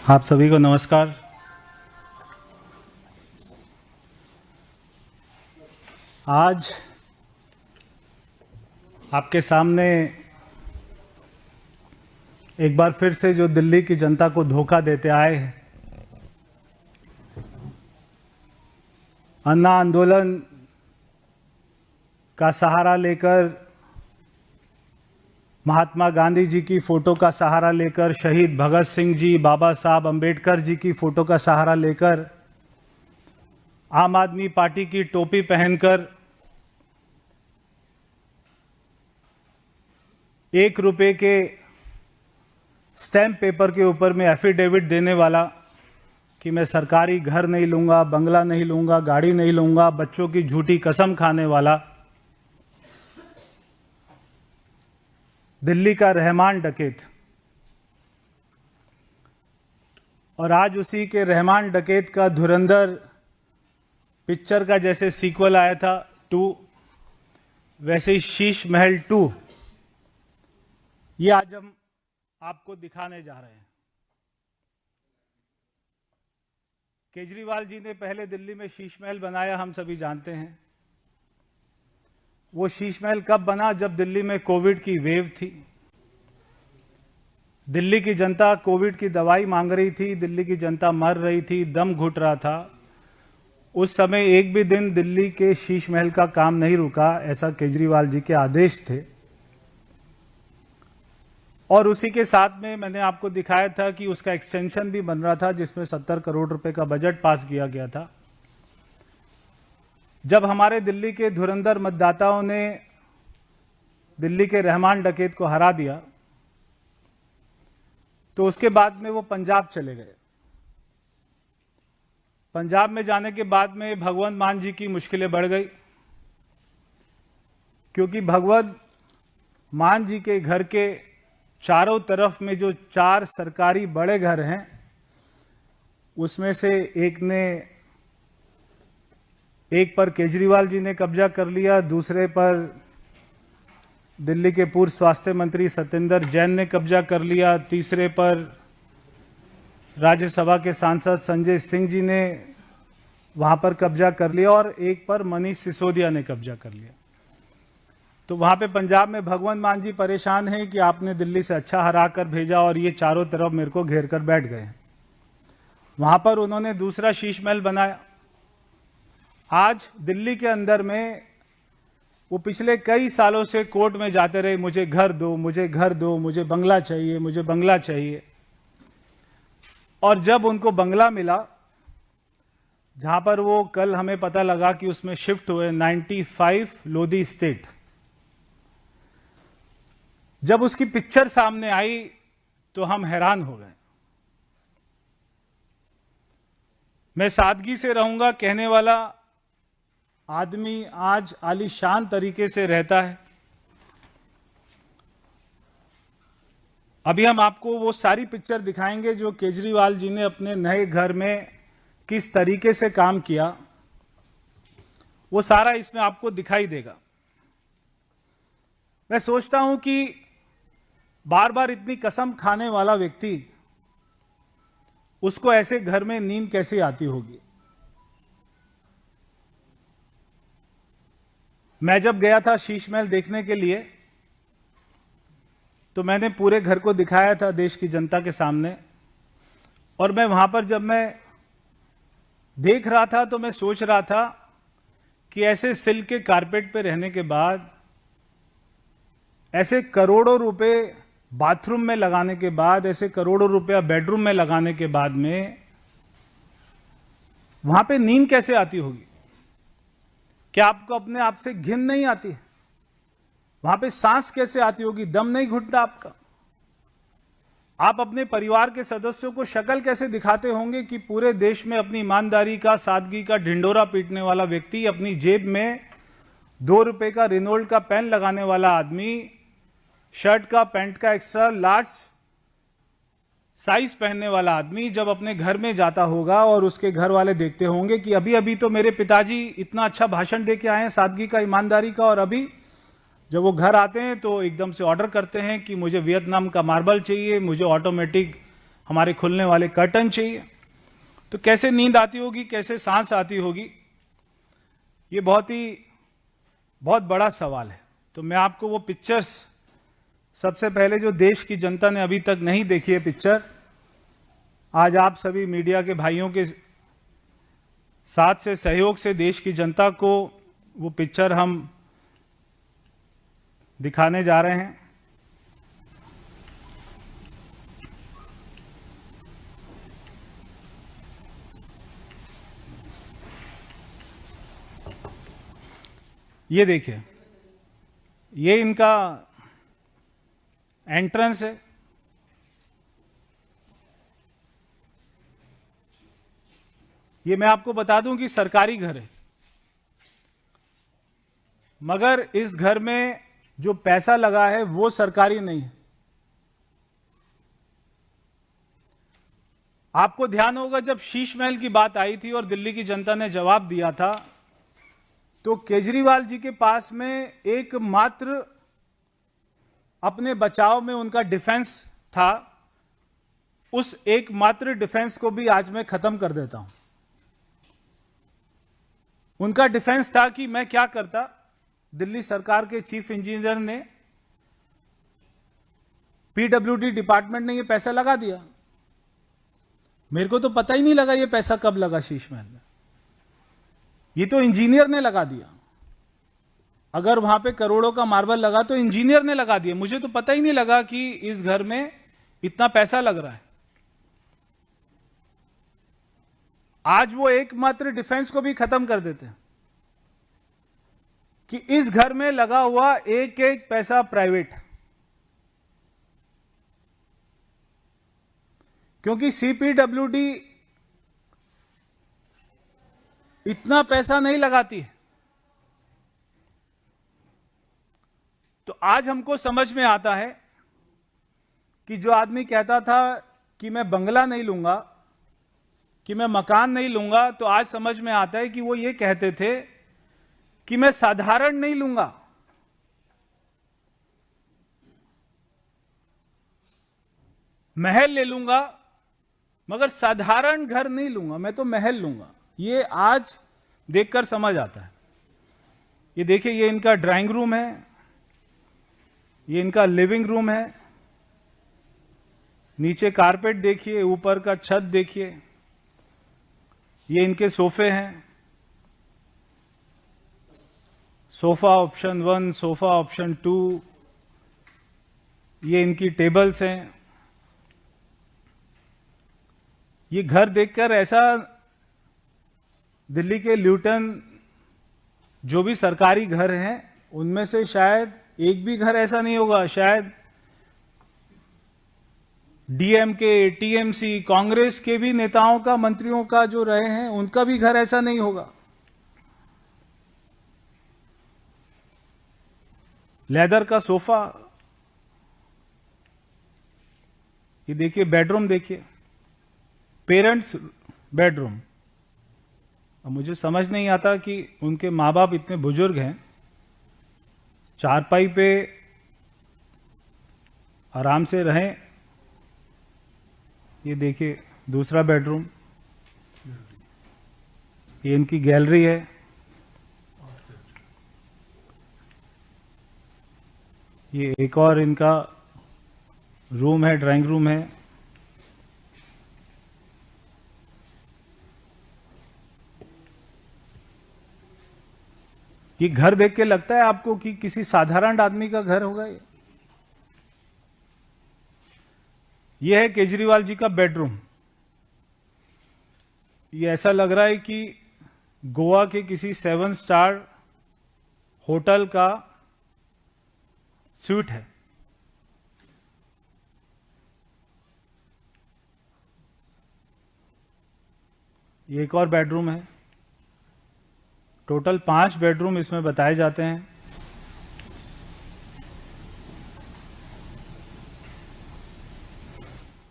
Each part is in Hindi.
आप सभी को नमस्कार। आज आपके सामने एक बार फिर से जो दिल्ली की जनता को धोखा देते आए हैं, अन्ना आंदोलन का सहारा लेकर, महात्मा गांधी जी की फोटो का सहारा लेकर, शहीद भगत सिंह जी, बाबा साहब अंबेडकर जी की फोटो का सहारा लेकर, आम आदमी पार्टी की टोपी पहनकर 1 रुपए के स्टैम्प पेपर के ऊपर में एफिडेविट देने वाला कि मैं सरकारी घर नहीं लूंगा, बंगला नहीं लूंगा, गाड़ी नहीं लूंगा, बच्चों की झूठी कसम खाने वाला दिल्ली का रहमान डकैत, और आज उसी के रहमान डकैत का धुरंधर पिक्चर का जैसे सीक्वल आया था 2, वैसे ही शीश महल 2 ये आज हम आपको दिखाने जा रहे हैं। केजरीवाल जी ने पहले दिल्ली में शीश महल बनाया, हम सभी जानते हैं। वो शीश महल कब बना? जब दिल्ली में कोविड की वेव थी। दिल्ली की जनता कोविड की दवाई मांग रही थी, दिल्ली की जनता मर रही थी, दम घुट रहा था। उस समय एक भी दिन दिल्ली के शीश महल का काम नहीं रुका, ऐसा केजरीवाल जी के आदेश थे। और उसी के साथ में मैंने आपको दिखाया था कि उसका एक्सटेंशन भी बन रहा था, जिसमें 70 करोड़ रुपए का बजट पास किया गया था। जब हमारे दिल्ली के धुरंधर मतदाताओं ने दिल्ली के रहमान डकैत को हरा दिया, तो उसके बाद में वो पंजाब चले गए। पंजाब में जाने के बाद में भगवंत मान जी की मुश्किलें बढ़ गई, क्योंकि भगवंत मान जी के घर के चारों तरफ में जो 4 सरकारी बड़े घर हैं, उसमें से एक पर केजरीवाल जी ने कब्जा कर लिया, दूसरे पर दिल्ली के पूर्व स्वास्थ्य मंत्री सत्येंद्र जैन ने कब्जा कर लिया, तीसरे पर राज्यसभा के सांसद संजय सिंह जी ने वहां पर कब्जा कर लिया, और एक पर मनीष सिसोदिया ने कब्जा कर लिया। तो वहां पे पंजाब में भगवंत मान जी परेशान हैं कि आपने दिल्ली से अच्छा हरा कर भेजा और ये चारों तरफ मेरे को घेर कर बैठ गए। वहां पर उन्होंने दूसरा शीश महल बनाया। आज दिल्ली के अंदर में वो पिछले कई सालों से कोर्ट में जाते रहे, मुझे घर दो, मुझे घर दो, मुझे बंगला चाहिए, मुझे बंगला चाहिए। और जब उनको बंगला मिला, जहां पर वो कल हमें पता लगा कि उसमें शिफ्ट हुए 95 लोधी स्टेट, जब उसकी पिक्चर सामने आई तो हम हैरान हो गए। मैं सादगी से रहूंगा कहने वाला आदमी आज आलीशान तरीके से रहता है। अभी हम आपको वो सारी पिक्चर दिखाएंगे जो केजरीवाल जी ने अपने नए घर में किस तरीके से काम किया, वो सारा इसमें आपको दिखाई देगा। मैं सोचता हूं कि बार बार इतनी कसम खाने वाला व्यक्ति, उसको ऐसे घर में नींद कैसे आती होगी। मैं जब गया था शीश महल देखने के लिए, तो मैंने पूरे घर को दिखाया था देश की जनता के सामने। और मैं वहां पर जब मैं देख रहा था तो मैं सोच रहा था कि ऐसे सिल्क के कारपेट पे रहने के बाद, ऐसे करोड़ों रुपए बाथरूम में लगाने के बाद, ऐसे करोड़ों रुपया बेडरूम में लगाने के बाद में वहां पे नींद कैसे आती होगी? क्या आपको अपने आप से घिन नहीं आती? वहां पे सांस कैसे आती होगी? दम नहीं घुटता आपका? आप अपने परिवार के सदस्यों को शक्ल कैसे दिखाते होंगे कि पूरे देश में अपनी ईमानदारी का, सादगी का ढिंडोरा पीटने वाला व्यक्ति, अपनी जेब में 2 रुपए का रिनोल्ड का पेन लगाने वाला आदमी, शर्ट का, पैंट का एक्स्ट्रा लार्ज साइज पहनने वाला आदमी जब अपने घर में जाता होगा और उसके घर वाले देखते होंगे कि अभी अभी तो मेरे पिताजी इतना अच्छा भाषण दे के आए हैं सादगी का, ईमानदारी का, और अभी जब वो घर आते हैं तो एकदम से ऑर्डर करते हैं कि मुझे वियतनाम का मार्बल चाहिए, मुझे ऑटोमेटिक हमारे खुलने वाले कर्टन चाहिए। तो कैसे नींद आती होगी, कैसे सांस आती होगी, ये बहुत बड़ा सवाल है। तो मैं आपको वो पिक्चर्स, सबसे पहले जो देश की जनता ने अभी तक नहीं देखी है पिक्चर, आज आप सभी मीडिया के भाइयों के साथ से सहयोग से देश की जनता को वो पिक्चर हम दिखाने जा रहे हैं। ये देखिए, ये इनका एंट्रेंस है। ये मैं आपको बता दूं कि सरकारी घर है, मगर इस घर में जो पैसा लगा है वो सरकारी नहीं है। आपको ध्यान होगा जब शीश महल की बात आई थी और दिल्ली की जनता ने जवाब दिया था, तो केजरीवाल जी के पास में एकमात्र अपने बचाव में उनका डिफेंस था। उस एकमात्र डिफेंस को भी आज मैं खत्म कर देता हूं। उनका डिफेंस था कि मैं क्या करता, दिल्ली सरकार के चीफ इंजीनियर ने, पीडब्ल्यूडी डिपार्टमेंट ने ये पैसा लगा दिया। मेरे को तो पता ही नहीं लगा ये पैसा कब लगा शीश महल में। ये तो इंजीनियर ने लगा दिया। अगर वहां पे करोड़ों का मार्बल लगा तो इंजीनियर ने लगा दिया। मुझे तो पता ही नहीं लगा कि इस घर में इतना पैसा लग रहा है। आज वो एकमात्र डिफेंस को भी खत्म कर देते हैं कि इस घर में लगा हुआ एक एक पैसा प्राइवेट, क्योंकि सीपीडब्ल्यूडी इतना पैसा नहीं लगाती है। तो आज हमको समझ में आता है कि जो आदमी कहता था कि मैं बंगला नहीं लूंगा, कि मैं मकान नहीं लूंगा, तो आज समझ में आता है कि वो ये कहते थे कि मैं साधारण नहीं लूंगा, महल ले लूंगा, मगर साधारण घर नहीं लूंगा, मैं तो महल लूंगा। ये आज देखकर समझ आता है। ये देखिए, ये इनका ड्राइंग रूम है, ये इनका लिविंग रूम है। नीचे कारपेट देखिए, ऊपर का छत देखिए। ये इनके सोफे हैं, सोफा ऑप्शन 1, सोफा ऑप्शन 2। ये इनकी टेबल्स हैं। ये घर देखकर ऐसा, दिल्ली के ल्यूटन जो भी सरकारी घर हैं उनमें से शायद एक भी घर ऐसा नहीं होगा, शायद डीएमके, टीएमसी, कांग्रेस के भी नेताओं का, मंत्रियों का जो रहे हैं, उनका भी घर ऐसा नहीं होगा। लेदर का सोफा। ये देखिए, बेडरूम देखिए, पेरेंट्स बेडरूम। अब मुझे समझ नहीं आता कि उनके माँ बाप इतने बुजुर्ग हैं, चारपाई पे आराम से रहें। ये देखिए दूसरा बेडरूम, ये इनकी गैलरी है। ये एक और इनका रूम है, ड्राइंग रूम है। ये घर देख के लगता है आपको कि किसी साधारण आदमी का घर होगा ये? ये है केजरीवाल जी का बेडरूम। ये ऐसा लग रहा है कि गोवा के किसी 7 स्टार होटल का स्वीट है। ये एक और बेडरूम है। टोटल 5 बेडरूम इसमें बताए जाते हैं।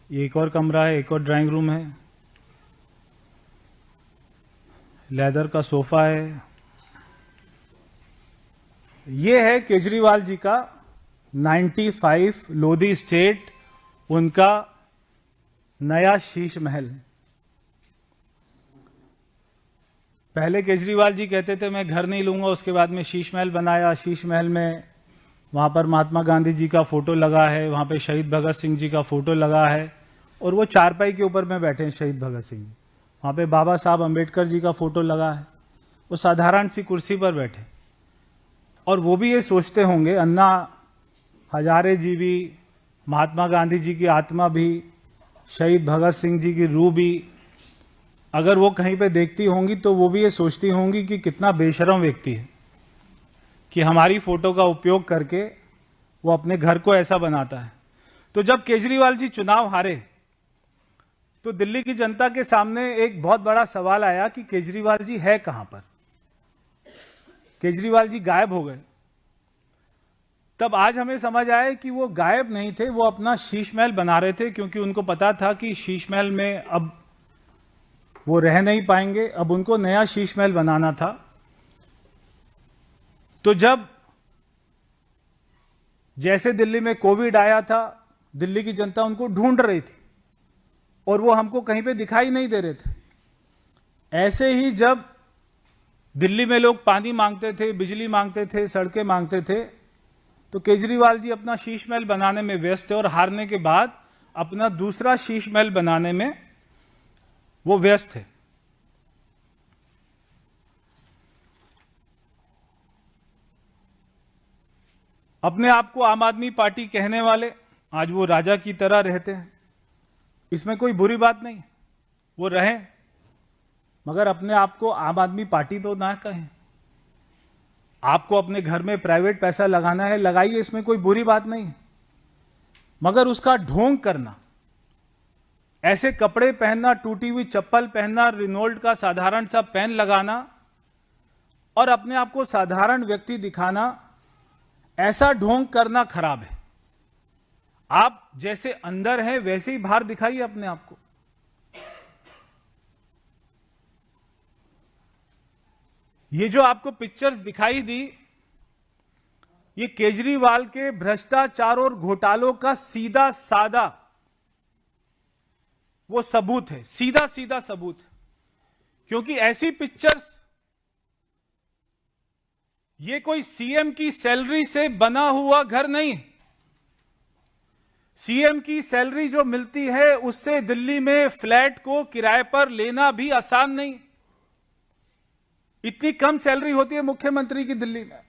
ये एक और कमरा है, एक और ड्राइंग रूम है। लेदर का सोफा है। ये है केजरीवाल जी का 95 लोधी स्टेट, उनका नया शीश महल। पहले केजरीवाल जी कहते थे मैं घर नहीं लूंगा, उसके बाद में शीश महल बनाया। शीश महल में वहां पर महात्मा गांधी जी का फोटो लगा है, वहां पे शहीद भगत सिंह जी का फोटो लगा है और वो चारपाई के ऊपर में बैठे हैं शहीद भगत सिंह। वहां पे बाबा साहब अंबेडकर जी का फोटो लगा है, वो साधारण सी कुर्सी पर बैठे और वो भी ये सोचते होंगे अन्ना हजारे जी भी, महात्मा गांधी जी की आत्मा भी, शहीद भगत सिंह जी की रूह भी अगर वो कहीं पे देखती होंगी तो वो भी ये सोचती होंगी कि कितना बेशरम व्यक्ति है कि हमारी फोटो का उपयोग करके वो अपने घर को ऐसा बनाता है। तो जब केजरीवाल जी चुनाव हारे तो दिल्ली की जनता के सामने एक बहुत बड़ा सवाल आया कि केजरीवाल जी है कहां पर। केजरीवाल जी गायब हो गए। तब आज हमें समझ आया कि वो गायब नहीं थे, वो अपना शीश महल बना रहे थे, क्योंकि उनको पता था कि शीश महल में अब वो रह नहीं पाएंगे, अब उनको नया शीश महल बनाना था। तो जब जैसे दिल्ली में कोविड आया था, दिल्ली की जनता उनको ढूंढ रही थी और वो हमको कहीं पे दिखाई नहीं दे रहे थे। ऐसे ही जब दिल्ली में लोग पानी मांगते थे, बिजली मांगते थे, सड़कें मांगते थे, तो केजरीवाल जी अपना शीश महल बनाने में व्यस्त थे और हारने के बाद अपना दूसरा शीश महल बनाने में वो व्यस्त थे। अपने आप को आम आदमी पार्टी कहने वाले आज वो राजा की तरह रहते हैं, इसमें कोई बुरी बात नहीं, वो रहें, मगर अपने आप को आम आदमी पार्टी तो ना कहें। आपको अपने घर में प्राइवेट पैसा लगाना है, लगाइए, इसमें कोई बुरी बात नहीं, मगर उसका ढोंग करना, ऐसे कपड़े पहनना, टूटी हुई चप्पल पहनना, रिनोल्ड का साधारण सा पेन लगाना और अपने आप को साधारण व्यक्ति दिखाना, ऐसा ढोंग करना खराब है। आप जैसे अंदर हैं वैसे ही बाहर दिखाइए अपने आप को। ये जो आपको पिक्चर्स दिखाई दी, ये केजरीवाल के भ्रष्टाचार और घोटालों का सीधा साधा वो सबूत है, सीधा सीधा सबूत है। क्योंकि ऐसी पिक्चर्स, ये कोई सीएम की सैलरी से बना हुआ घर नहीं। सीएम की सैलरी जो मिलती है उससे दिल्ली में फ्लैट को किराए पर लेना भी आसान नहीं। इतनी कम सैलरी होती है मुख्यमंत्री की दिल्ली में,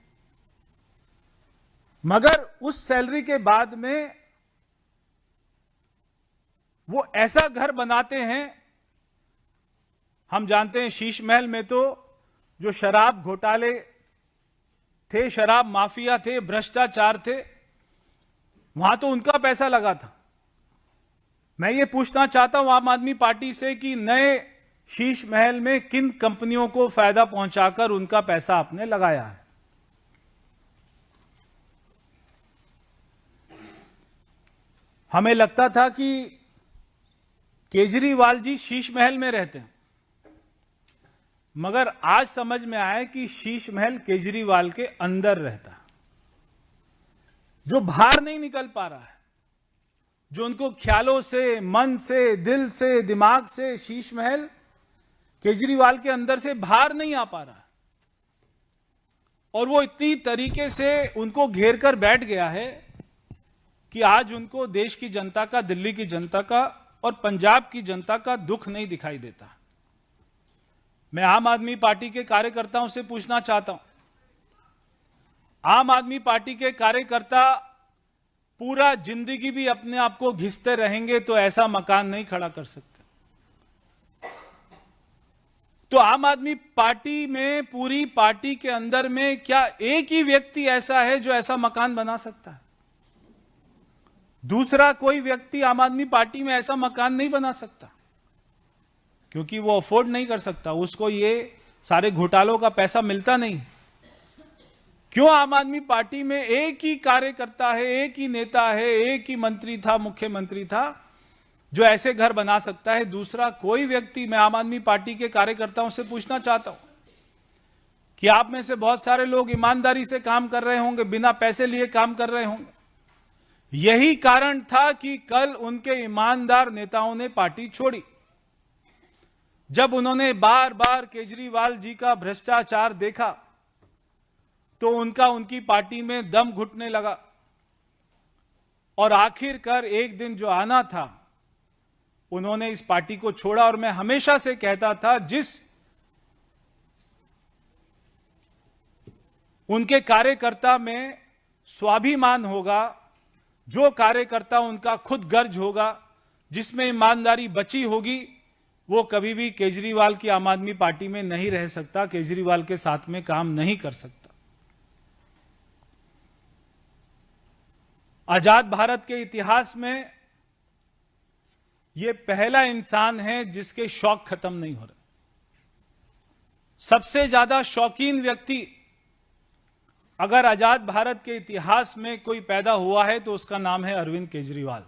मगर उस सैलरी के बाद में वो ऐसा घर बनाते हैं। हम जानते हैं शीश महल में तो जो शराब घोटाले थे, शराब माफिया थे, भ्रष्टाचार थे, वहां तो उनका पैसा लगा था। मैं ये पूछना चाहता हूं आम आदमी पार्टी से कि नए शीश महल में किन कंपनियों को फायदा पहुंचाकर उनका पैसा आपने लगाया है। हमें लगता था कि केजरीवाल जी शीश महल में रहते हैं, मगर आज समझ में आया कि शीश महल केजरीवाल के अंदर रहता है। जो बाहर नहीं निकल पा रहा है, जो उनको ख्यालों से, मन से, दिल से, दिमाग से शीश महल केजरीवाल के अंदर से बाहर नहीं आ पा रहा है, और वो इतनी तरीके से उनको घेर कर बैठ गया है कि आज उनको देश की जनता का, दिल्ली की जनता का और पंजाब की जनता का दुख नहीं दिखाई देता। मैं आम आदमी पार्टी के कार्यकर्ताओं से पूछना चाहता हूं, आम आदमी पार्टी के कार्यकर्ता पूरा जिंदगी भी अपने आप को घिसते रहेंगे तो ऐसा मकान नहीं खड़ा कर सकते। तो आम आदमी पार्टी में, पूरी पार्टी के अंदर में क्या एक ही व्यक्ति ऐसा है जो ऐसा मकान बना सकता है? दूसरा कोई व्यक्ति आम आदमी पार्टी में ऐसा मकान नहीं बना सकता, क्योंकि वो अफोर्ड नहीं कर सकता, उसको ये सारे घोटालों का पैसा मिलता नहीं। क्यों आम आदमी पार्टी में एक ही कार्यकर्ता है, एक ही नेता है, एक ही मंत्री था, मुख्यमंत्री था, जो ऐसे घर बना सकता है? दूसरा कोई व्यक्ति, मैं आम आदमी पार्टी के कार्यकर्ताओं से पूछना चाहता हूं कि आप में से बहुत सारे लोग ईमानदारी से काम कर रहे होंगे, बिना पैसे लिए काम कर रहे होंगे, यही कारण था कि कल उनके ईमानदार नेताओं ने पार्टी छोड़ी। जब उन्होंने बार बार केजरीवाल जी का भ्रष्टाचार देखा तो उनकी पार्टी में दम घुटने लगा और आखिरकार एक दिन जो आना था उन्होंने इस पार्टी को छोड़ा। और मैं हमेशा से कहता था, जिस उनके कार्यकर्ता में स्वाभिमान होगा, जो कार्यकर्ता उनका खुद गर्ज होगा, जिसमें ईमानदारी बची होगी, वो कभी भी केजरीवाल की आम आदमी पार्टी में नहीं रह सकता, केजरीवाल के साथ में काम नहीं कर सकता। आजाद भारत के इतिहास में यह पहला इंसान है जिसके शौक खत्म नहीं हो रहे। सबसे ज्यादा शौकीन व्यक्ति अगर आजाद भारत के इतिहास में कोई पैदा हुआ है तो उसका नाम है अरविंद केजरीवाल।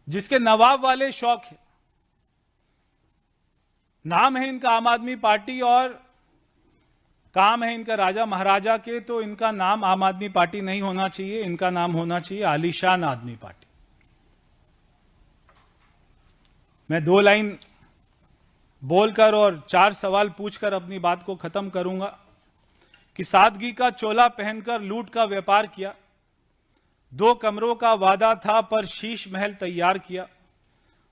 जिसके नवाब वाले शौक है। नाम है इनका आम आदमी पार्टी और काम है इनका राजा महाराजा के, तो इनका नाम आम आदमी पार्टी नहीं होना चाहिए, इनका नाम होना चाहिए आलीशान आदमी पार्टी। मैं 2 लाइन बोलकर और 4 सवाल पूछकर अपनी बात को खत्म करूंगा कि सादगी का चोला पहनकर लूट का व्यापार किया, 2 कमरों का वादा था पर शीश महल तैयार किया,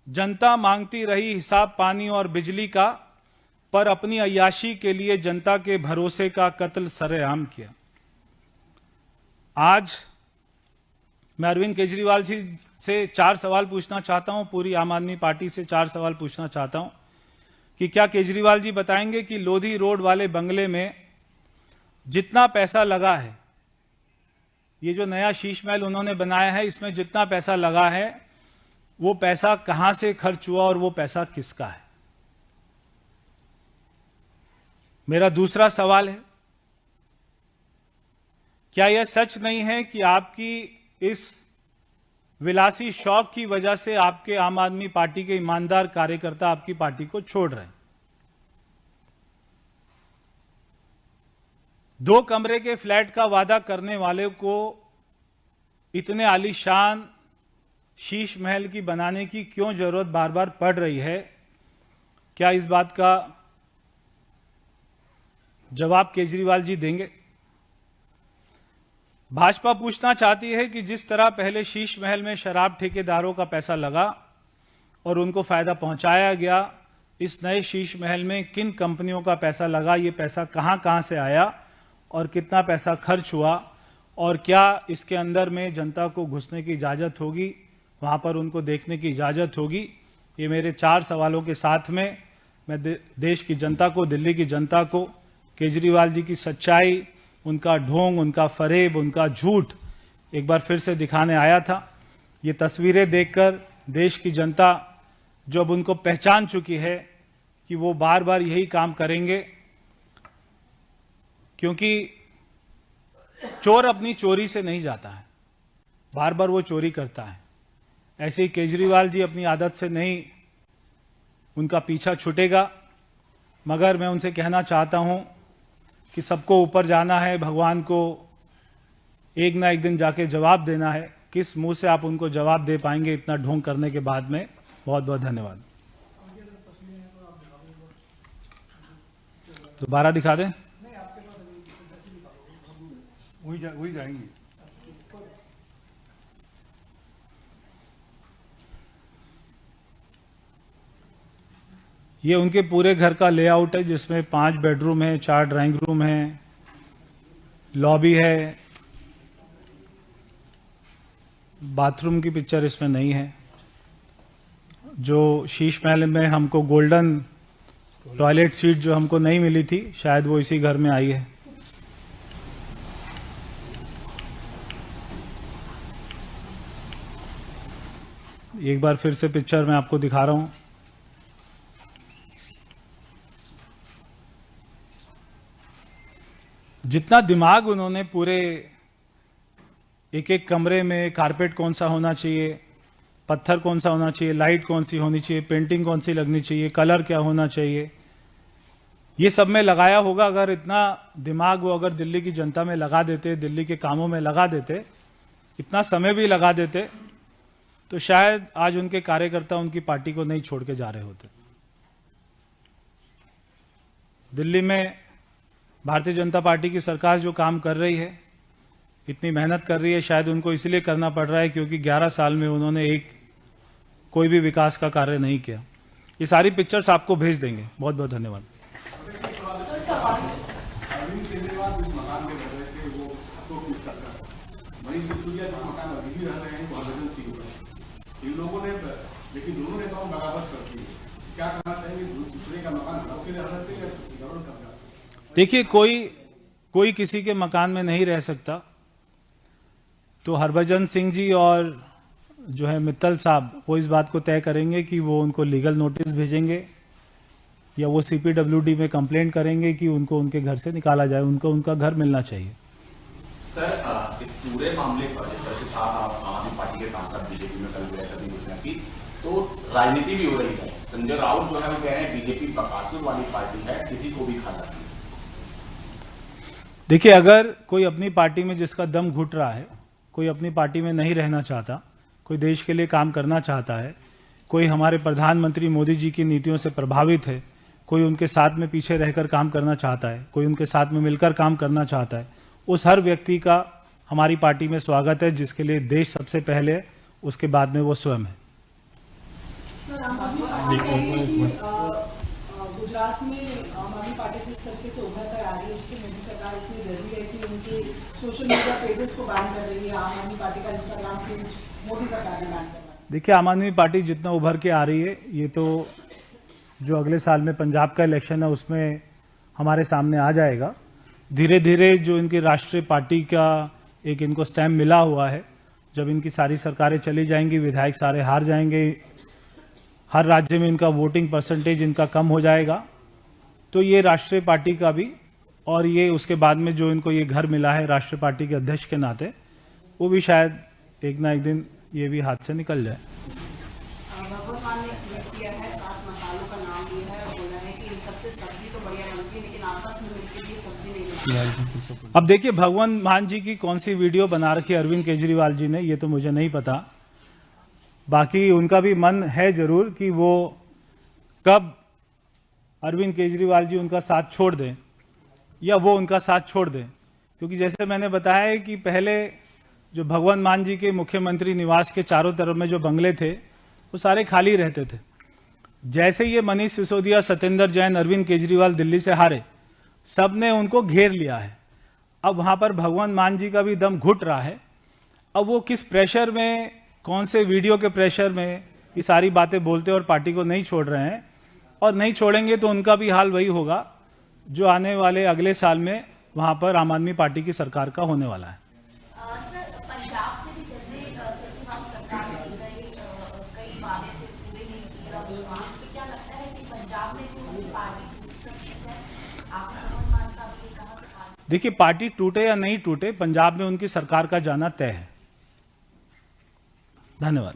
जनता मांगती रही हिसाब पानी और बिजली का, पर अपनी अय्याशी के लिए जनता के भरोसे का कत्ल सरेआम किया। आज मैं अरविंद केजरीवाल जी से 4 सवाल पूछना चाहता हूं, पूरी आम आदमी पार्टी से 4 सवाल पूछना चाहता हूं कि क्या केजरीवाल जी बताएंगे कि लोधी रोड वाले बंगले में जितना पैसा लगा है, ये जो नया शीश महल उन्होंने बनाया है, इसमें जितना पैसा लगा है वो पैसा कहां से खर्च हुआ और वो पैसा किसका है? मेरा दूसरा सवाल है, क्या यह सच नहीं है कि आपकी इस विलासी शौक की वजह से आपके आम आदमी पार्टी के ईमानदार कार्यकर्ता आपकी पार्टी को छोड़ रहे हैं? 2 कमरे के फ्लैट का वादा करने वाले को इतने आलीशान शीश महल की बनाने की क्यों जरूरत बार बार पड़ रही है? क्या इस बात का जवाब केजरीवाल जी देंगे? भाजपा पूछना चाहती है कि जिस तरह पहले शीश महल में शराब ठेकेदारों का पैसा लगा और उनको फायदा पहुंचाया गया, इस नए शीश महल में किन कंपनियों का पैसा लगा, ये पैसा कहां से आया और कितना पैसा खर्च हुआ, और क्या इसके अंदर में जनता को घुसने की इजाजत होगी, वहां पर उनको देखने की इजाजत होगी? ये मेरे 4 सवालों के साथ में मैं देश की जनता को, दिल्ली की जनता को केजरीवाल जी की सच्चाई, उनका ढोंग, उनका फरेब, उनका झूठ एक बार फिर से दिखाने आया था। ये तस्वीरें देखकर देश की जनता जो अब उनको पहचान चुकी है कि वो बार बार यही काम करेंगे, क्योंकि चोर अपनी चोरी से नहीं जाता है, बार बार वो चोरी करता है। ऐसे ही केजरीवाल जी अपनी आदत से नहीं, उनका पीछा छूटेगा। मगर मैं उनसे कहना चाहता हूं कि सबको ऊपर जाना है, भगवान को एक ना एक दिन जाके जवाब देना है। किस मुंह से आप उनको जवाब दे पाएंगे इतना ढोंग करने के बाद में? बहुत बहुत धन्यवाद। दोबारा दिखा दें। वही जाएंगे। ये उनके पूरे घर का लेआउट है, जिसमें 5 बेडरूम है, 4 ड्राइंग रूम है, लॉबी है। बाथरूम की पिक्चर इसमें नहीं है। जो शीश महल में हमको गोल्डन टॉयलेट सीट जो हमको नहीं मिली थी, शायद वो इसी घर में आई है। एक बार फिर से पिक्चर मैं आपको दिखा रहा हूं। जितना दिमाग उन्होंने पूरे एक एक कमरे में, कारपेट कौन सा होना चाहिए, पत्थर कौन सा होना चाहिए, लाइट कौन सी होनी चाहिए, पेंटिंग कौन सी लगनी चाहिए, कलर क्या होना चाहिए, ये सब में लगाया होगा। अगर इतना दिमाग वो अगर दिल्ली की जनता में लगा देते, दिल्ली के कामों में लगा देते, इतना समय भी लगा देते, तो शायद आज उनके कार्यकर्ता उनकी पार्टी को नहीं छोड़ के जा रहे होते। दिल्ली में भारतीय जनता पार्टी की सरकार जो काम कर रही है, इतनी मेहनत कर रही है, शायद उनको इसलिए करना पड़ रहा है क्योंकि 11 साल में उन्होंने कोई भी विकास का कार्य नहीं किया। ये सारी पिक्चर्स आपको भेज देंगे। बहुत बहुत धन्यवाद। अरविंद केजरीवाल जिस मकान में रह रहे थे वो अशोक मिश्रा का, मनीष सिसोदिया जिस मकान में अभी भी रह रहे हैं वो हरभजन सिंह का। इन लोगों ने लेकिन दोनों नेताओं बगावत करती है। क्या कहना चाहेंगे, दूसरे का मकान हड़प के रह रहे थे या गवर्नमेंट कब्जा? देखिए, कोई किसी के मकान में नहीं रह सकता। तो हरभजन सिंह जी और जो है मित्तल साहब वो इस बात को तय करेंगे कि वो उनको लीगल नोटिस भेजेंगे या वो सीपीडब्ल्यूडी में कंप्लेंट करेंगे कि उनको उनके घर से निकाला जाए। उनको उनका घर मिलना चाहिए। सर, इस पूरे मामले पर जिस तरह से आम आदमी पार्टी के सांसद बीजेपी में कल गए थे घोषणा की, तो राजनीति भी हो रही है। संजय राउत जो है वो कह रहे हैं बीजेपी बकासुर वाली पार्टी है, किसी को भी खा जाती है। देखिए, अगर कोई अपनी पार्टी में जिसका दम घुट रहा है, कोई अपनी पार्टी में नहीं रहना चाहता, कोई देश के लिए काम करना चाहता है, कोई हमारे प्रधानमंत्री मोदी जी की नीतियों से प्रभावित है, कोई उनके साथ में पीछे रहकर काम करना चाहता है, कोई उनके साथ में मिलकर काम करना चाहता है, उस हर व्यक्ति का हमारी पार्टी में स्वागत है, जिसके लिए देश सबसे पहले है, उसके बाद में वो स्वयं है। गुजरात में आम आदमी पार्टी जिस तरीके से उभर कर आ रही है, उससे मोदी सरकार इतनी डरी है कि उनके सोशल मीडिया पेजेस को बैन कर रही है। आम आदमी पार्टी का इंस्टाग्राम पेज मोदी सरकार ने बैन करवा। देखिए, आम आदमी पार्टी जितना उभर के आ रही है, ये तो जो अगले साल में पंजाब का इलेक्शन है उसमें हमारे सामने आ जाएगा। धीरे धीरे जो इनकी राष्ट्रीय पार्टी का एक इनको स्टैम्प मिला हुआ है, जब इनकी सारी सरकारें चली जाएंगी, विधायक सारे हार जाएंगे, हर राज्य में इनका वोटिंग परसेंटेज इनका कम हो जाएगा, तो ये राष्ट्रीय पार्टी का भी, और ये उसके बाद में जो इनको ये घर मिला है राष्ट्रीय पार्टी के अध्यक्ष के नाते, वो भी शायद एक ना एक दिन ये भी हाथ से निकल जाए। भगवत मान ने ट्वीट किया है, 7 मसालों का नाम दिया है और बोला है कि इन सबसे सब्जी तो बढ़िया बनती है लेकिन आपस में मिलकर ये सब्जी नहीं बनती। अब देखिए, भगवंत मान जी की कौन सी वीडियो बना रखी है अरविंद केजरीवाल जी ने, ये तो मुझे नहीं पता। बाकी उनका भी मन है जरूर कि वो कब अरविंद केजरीवाल जी उनका साथ छोड़ दें या वो उनका साथ छोड़ दें, क्योंकि जैसे मैंने बताया है कि पहले जो भगवंत मान जी के मुख्यमंत्री निवास के चारों तरफ में जो बंगले थे वो सारे खाली रहते थे। जैसे ये मनीष सिसोदिया, सत्येंद्र जैन, अरविंद केजरीवाल दिल्ली से हारे, सब ने उनको घेर लिया है। अब वहां पर भगवंत मान जी का भी दम घुट रहा है। अब वो किस प्रेशर में, कौन से वीडियो के प्रेशर में ये सारी बातें बोलते और पार्टी को नहीं छोड़ रहे हैं, और नहीं छोड़ेंगे तो उनका भी हाल वही होगा जो आने वाले अगले साल में वहां पर आम आदमी पार्टी की सरकार का होने वाला है। सर, पंजाब से भी जैसे केजरीवाल सरकार ने कई वादे थे पूरे नहीं किए, और वहाँ पे क्या लगता है कि पंजाब में भी उनकी पार्टी टूट सकती है? आपने भगवंत मान का भी कहा कि पार्टी, देखिए, पार्टी टूटे या नहीं टूटे, पंजाब में उनकी सरकार का जाना तय है। धन्यवाद।